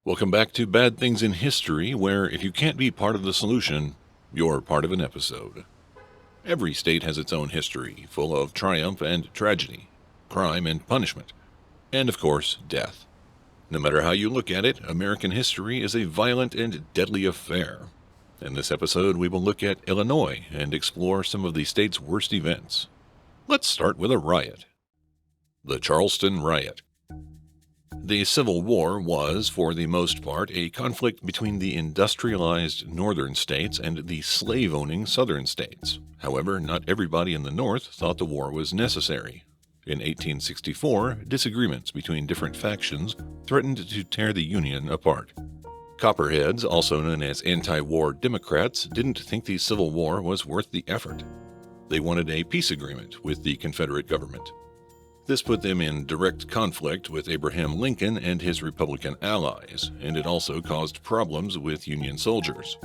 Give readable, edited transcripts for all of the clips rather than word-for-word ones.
Welcome back to Bad Things in History, where if you can't be part of the solution, you're part of an episode. Every state has its own history, full of triumph and tragedy, crime and punishment, and of course, death. No matter how you look at it, American history is a violent and deadly affair. In this episode, we will look at Illinois and explore some of the state's worst events. Let's start with a riot. The Charleston Riot. The Civil War was, for the most part, a conflict between the industrialized northern states and the slave-owning southern states. However, not everybody in the North thought the war was necessary. In 1864, disagreements between different factions threatened to tear the Union apart. Copperheads, also known as anti-war Democrats, didn't think the Civil War was worth the effort. They wanted a peace agreement with the Confederate government. This put them in direct conflict with Abraham Lincoln and his Republican allies, and it also caused problems with Union soldiers.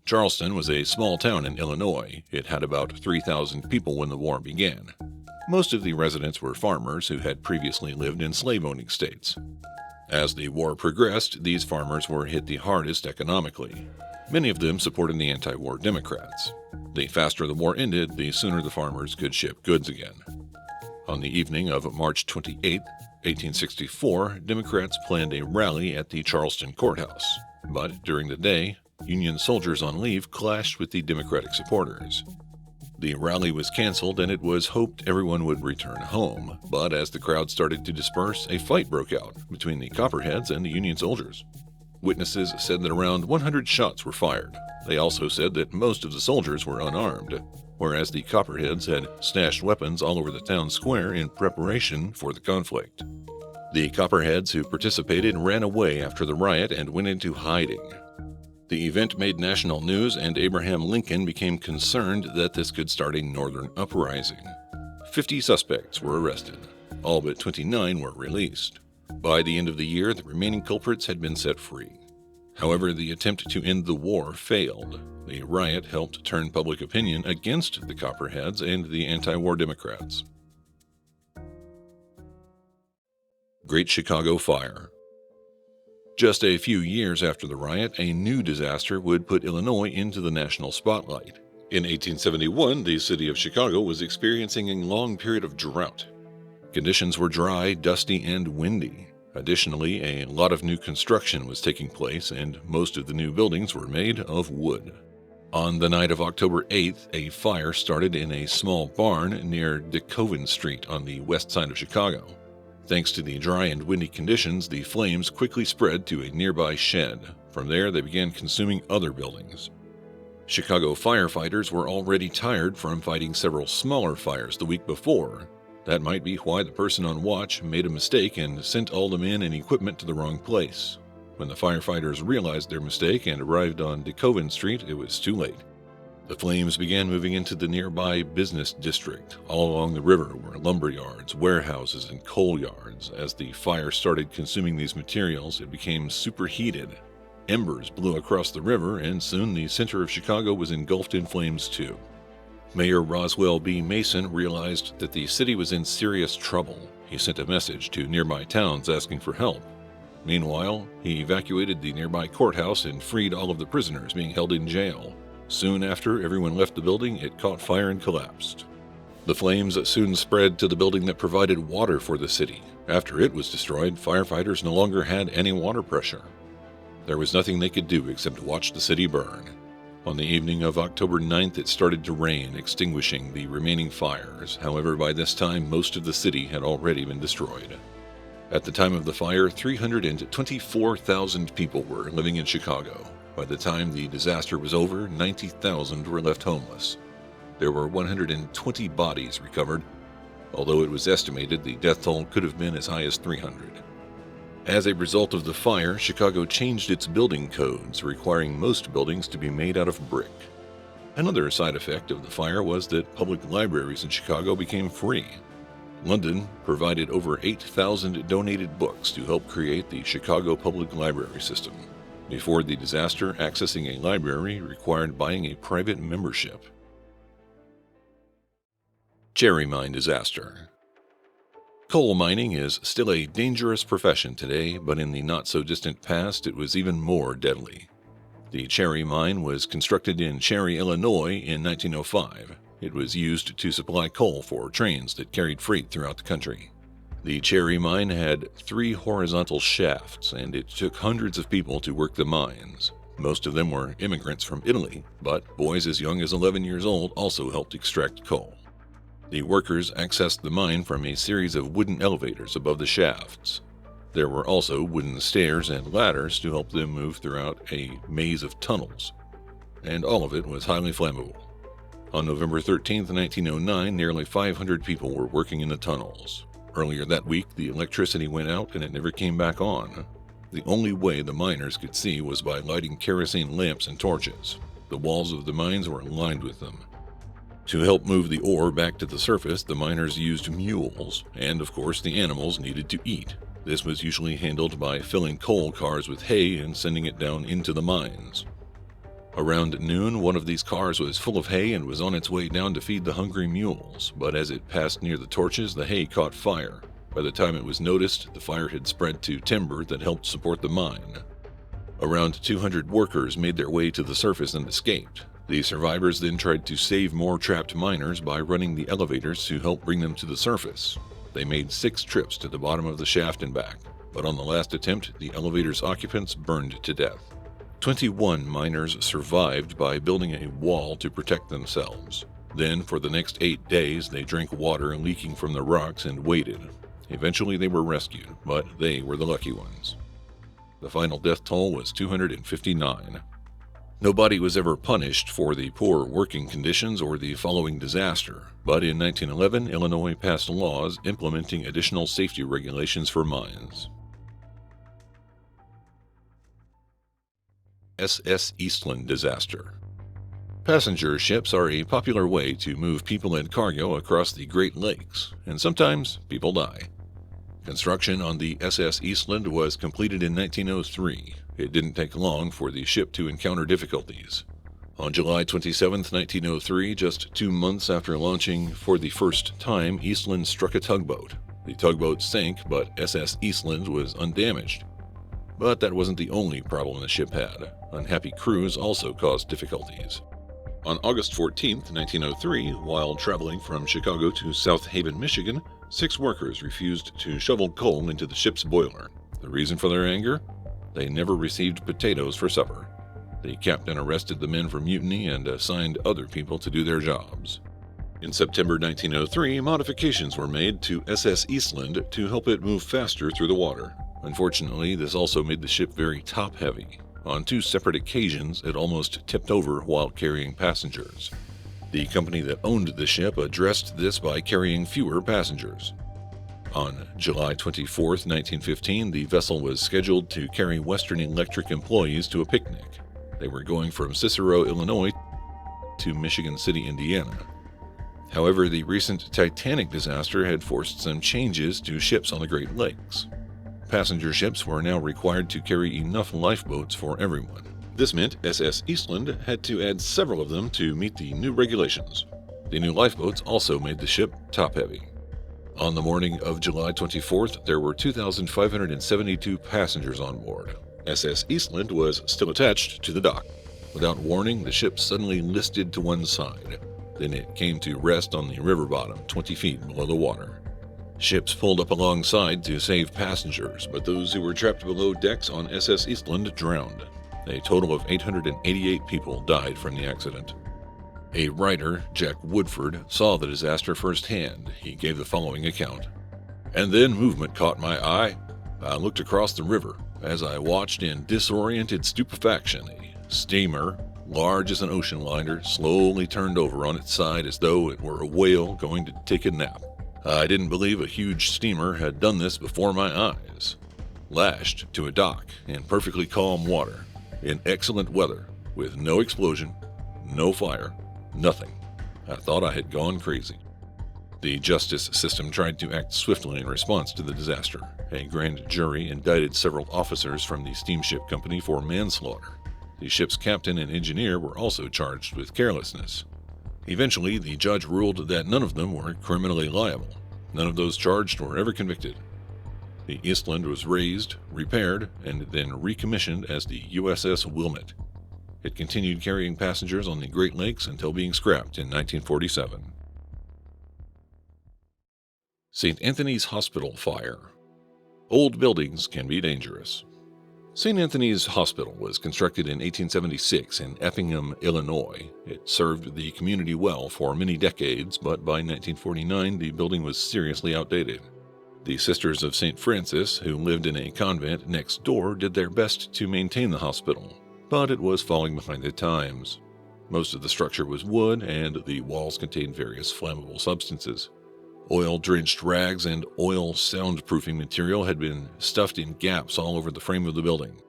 Charleston was a small town in Illinois. It had about 3,000 people when the war began. Most of the residents were farmers who had previously lived in slave-owning states. As the war progressed, these farmers were hit the hardest economically. Many of them supported the anti-war Democrats. The faster the war ended, the sooner the farmers could ship goods again. On the evening of March 28, 1864, Democrats planned a rally at the Charleston courthouse. But during the day, Union soldiers on leave clashed with the Democratic supporters. The rally was canceled and it was hoped everyone would return home. But as the crowd started to disperse, a fight broke out between the Copperheads and the Union soldiers. Witnesses said that around 100 shots were fired. They also said that most of the soldiers were unarmed, whereas the Copperheads had stashed weapons all over the town square in preparation for the conflict. The Copperheads who participated ran away after the riot and went into hiding. The event made national news, and Abraham Lincoln became concerned that this could start a northern uprising. 50 suspects were arrested. All but 29 were released. By the end of the year, the remaining culprits had been set free. However, the attempt to end the war failed. The riot helped turn public opinion against the Copperheads and the anti-war Democrats. Great Chicago Fire. Just a few years after the riot, a new disaster would put Illinois into the national spotlight. In 1871, the city of Chicago was experiencing a long period of drought. Conditions were dry, dusty, and windy. Additionally, a lot of new construction was taking place, and most of the new buildings were made of wood. On the night of October 8th, a fire started in a small barn near DeCoven Street on the west side of Chicago. Thanks to the dry and windy conditions, the flames quickly spread to a nearby shed. From there, they began consuming other buildings. Chicago firefighters were already tired from fighting several smaller fires the week before. That might be why the person on watch made a mistake and sent all the men and equipment to the wrong place. When the firefighters realized their mistake and arrived on DeCoven Street, it was too late. The flames began moving into the nearby business district. All along the river were lumber yards, warehouses, and coal yards. As the fire started consuming these materials, it became superheated. Embers blew across the river, and soon the center of Chicago was engulfed in flames too. Mayor Roswell B. Mason realized that the city was in serious trouble. He sent a message to nearby towns asking for help. Meanwhile, he evacuated the nearby courthouse and freed all of the prisoners being held in jail. Soon after everyone left the building, it caught fire and collapsed. The flames soon spread to the building that provided water for the city. After it was destroyed, firefighters no longer had any water pressure. There was nothing they could do except watch the city burn. On the evening of October 9th, it started to rain, extinguishing the remaining fires. However, by this time, most of the city had already been destroyed. At the time of the fire, 324,000 people were living in Chicago. By the time the disaster was over, 90,000 were left homeless. There were 120 bodies recovered, although it was estimated the death toll could have been as high as 300. As a result of the fire, Chicago changed its building codes, requiring most buildings to be made out of brick. Another side effect of the fire was that public libraries in Chicago became free. London provided over 8,000 donated books to help create the Chicago Public Library System. Before the disaster, accessing a library required buying a private membership. Cherry Mine Disaster. Coal mining is still a dangerous profession today, but in the not-so-distant past it was even more deadly. The Cherry Mine was constructed in Cherry, Illinois in 1905. It was used to supply coal for trains that carried freight throughout the country. The Cherry Mine had 3 horizontal shafts, and it took hundreds of people to work the mines. Most of them were immigrants from Italy, but boys as young as 11 years old also helped extract coal. The workers accessed the mine from a series of wooden elevators above the shafts. There were also wooden stairs and ladders to help them move throughout a maze of tunnels, and all of it was highly flammable. On November 13, 1909, nearly 500 people were working in the tunnels. Earlier that week, the electricity went out and it never came back on. The only way the miners could see was by lighting kerosene lamps and torches. The walls of the mines were lined with them. To help move the ore back to the surface, the miners used mules, and of course the animals needed to eat. This was usually handled by filling coal cars with hay and sending it down into the mines. Around noon, one of these cars was full of hay and was on its way down to feed the hungry mules, but as it passed near the torches, the hay caught fire. By the time it was noticed, the fire had spread to timber that helped support the mine. Around 200 workers made their way to the surface and escaped. The survivors then tried to save more trapped miners by running the elevators to help bring them to the surface. They made 6 trips to the bottom of the shaft and back, but on the last attempt, the elevator's occupants burned to death. 21 miners survived by building a wall to protect themselves. Then, for the next 8 days, they drank water leaking from the rocks and waited. Eventually they were rescued, but they were the lucky ones. The final death toll was 259. Nobody was ever punished for the poor working conditions or the following disaster, but in 1911, Illinois passed laws implementing additional safety regulations for mines. SS Eastland Disaster. Passenger ships are a popular way to move people and cargo across the Great Lakes, and sometimes people die. Construction on the SS Eastland was completed in 1903. It didn't take long for the ship to encounter difficulties. On July 27, 1903, just 2 months after launching for the first time, Eastland struck a tugboat. The tugboat sank, but SS Eastland was undamaged. But that wasn't the only problem the ship had. Unhappy crews also caused difficulties. On August 14, 1903, while traveling from Chicago to South Haven, Michigan, 6 workers refused to shovel coal into the ship's boiler. The reason for their anger? They never received potatoes for supper. The captain arrested the men for mutiny and assigned other people to do their jobs. In September 1903, modifications were made to SS Eastland to help it move faster through the water. Unfortunately, this also made the ship very top-heavy. On 2 separate occasions, it almost tipped over while carrying passengers. The company that owned the ship addressed this by carrying fewer passengers. On July 24, 1915, the vessel was scheduled to carry Western Electric employees to a picnic. They were going from Cicero, Illinois to Michigan City, Indiana. However, the recent Titanic disaster had forced some changes to ships on the Great Lakes. Passenger ships were now required to carry enough lifeboats for everyone. This meant SS Eastland had to add several of them to meet the new regulations. The new lifeboats also made the ship top-heavy. On the morning of July 24th, there were 2,572 passengers on board. SS Eastland was still attached to the dock. Without warning, the ship suddenly listed to one side. Then it came to rest on the river bottom, 20 feet below the water. Ships pulled up alongside to save passengers, but those who were trapped below decks on SS Eastland drowned. A total of 888 people died from the accident. A writer, Jack Woodford, saw the disaster firsthand. He gave the following account. "And then movement caught my eye. I looked across the river. As I watched in disoriented stupefaction, a steamer, large as an ocean liner, slowly turned over on its side as though it were a whale going to take a nap. I didn't believe a huge steamer had done this before my eyes. Lashed to a dock in perfectly calm water, in excellent weather, with no explosion, no fire, nothing. I thought I had gone crazy." The justice system tried to act swiftly in response to the disaster. A grand jury indicted several officers from the steamship company for manslaughter. The ship's captain and engineer were also charged with carelessness. Eventually, the judge ruled that none of them were criminally liable. None of those charged were ever convicted. The Eastland was raised, repaired, and then recommissioned as the USS Wilmot. It continued carrying passengers on the Great Lakes until being scrapped in 1947. St. Anthony's Hospital Fire. Old buildings can be dangerous. St. Anthony's Hospital was constructed in 1876 in Effingham, Illinois. It served the community well for many decades, but by 1949 the building was seriously outdated. The Sisters of St. Francis, who lived in a convent next door, did their best to maintain the hospital, but it was falling behind the times. Most of the structure was wood, and the walls contained various flammable substances. Oil-drenched rags and oil soundproofing material had been stuffed in gaps all over the frame of the building.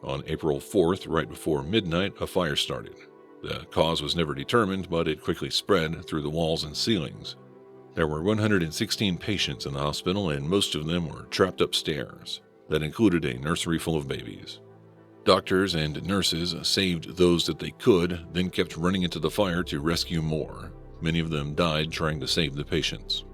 On April 4th, right before midnight, a fire started. The cause was never determined, but it quickly spread through the walls and ceilings. There were 116 patients in the hospital, and most of them were trapped upstairs. That included a nursery full of babies. Doctors and nurses saved those that they could, then kept running into the fire to rescue more. Many of them died trying to save the patients.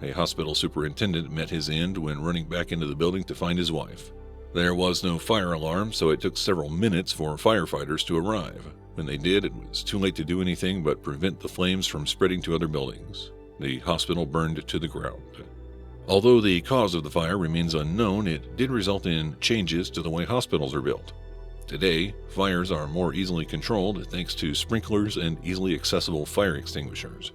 A hospital superintendent met his end when running back into the building to find his wife. There was no fire alarm, so it took several minutes for firefighters to arrive. When they did, it was too late to do anything but prevent the flames from spreading to other buildings. The hospital burned to the ground. Although the cause of the fire remains unknown, it did result in changes to the way hospitals are built. Today, fires are more easily controlled thanks to sprinklers and easily accessible fire extinguishers.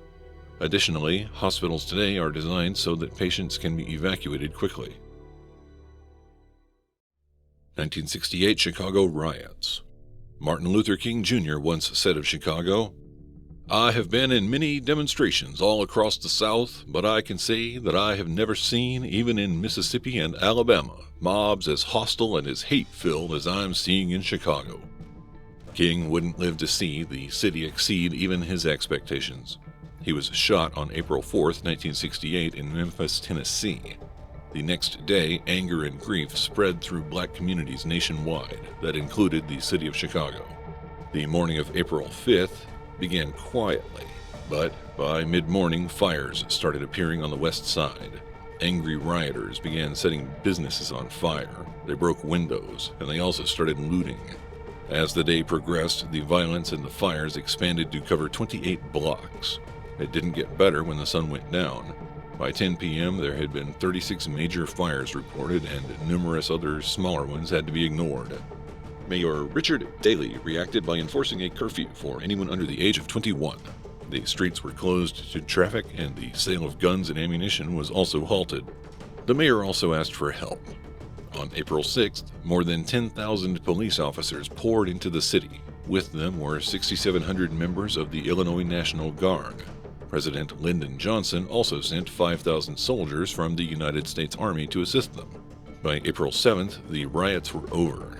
Additionally, hospitals today are designed so that patients can be evacuated quickly. 1968 Chicago Riots. Martin Luther King Jr. once said of Chicago, "I have been in many demonstrations all across the South, but I can say that I have never seen, even in Mississippi and Alabama, mobs as hostile and as hate-filled as I'm seeing in Chicago." King wouldn't live to see the city exceed even his expectations. He was shot on April 4th, 1968 in Memphis, Tennessee. The next day, anger and grief spread through black communities nationwide. That included the city of Chicago. The morning of April 5th began quietly, but by mid-morning fires started appearing on the west side. Angry rioters began setting businesses on fire. They broke windows, and they also started looting. As the day progressed, the violence and the fires expanded to cover 28 blocks. It didn't get better when the sun went down. By 10 p.m., there had been 36 major fires reported, and numerous other smaller ones had to be ignored. Mayor Richard Daley reacted by enforcing a curfew for anyone under the age of 21. The streets were closed to traffic, and the sale of guns and ammunition was also halted. The mayor also asked for help. On April 6th, more than 10,000 police officers poured into the city. With them were 6,700 members of the Illinois National Guard. President Lyndon Johnson also sent 5,000 soldiers from the United States Army to assist them. By April 7th, the riots were over.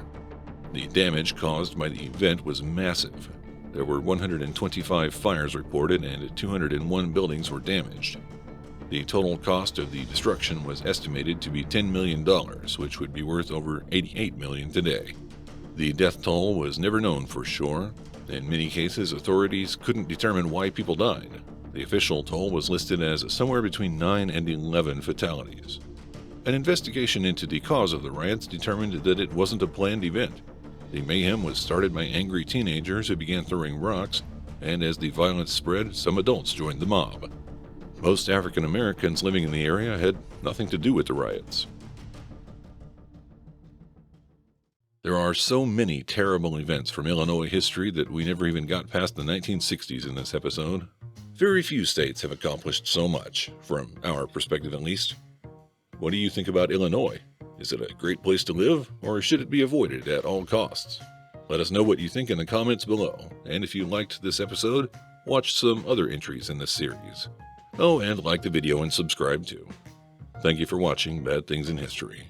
The damage caused by the event was massive. There were 125 fires reported and 201 buildings were damaged. The total cost of the destruction was estimated to be $10 million, which would be worth over $88 million today. The death toll was never known for sure. In many cases, authorities couldn't determine why people died. The official toll was listed as somewhere between 9 and 11 fatalities. An investigation into the cause of the riots determined that it wasn't a planned event. The mayhem was started by angry teenagers who began throwing rocks, and as the violence spread, some adults joined the mob. Most African Americans living in the area had nothing to do with the riots. There are so many terrible events from Illinois history that we never even got past the 1960s in this episode. Very few states have accomplished so much, from our perspective at least. What do you think about Illinois? Is it a great place to live, or should it be avoided at all costs? Let us know what you think in the comments below, and if you liked this episode, watch some other entries in this series. Oh, and like the video and subscribe too. Thank you for watching Bad Things in History.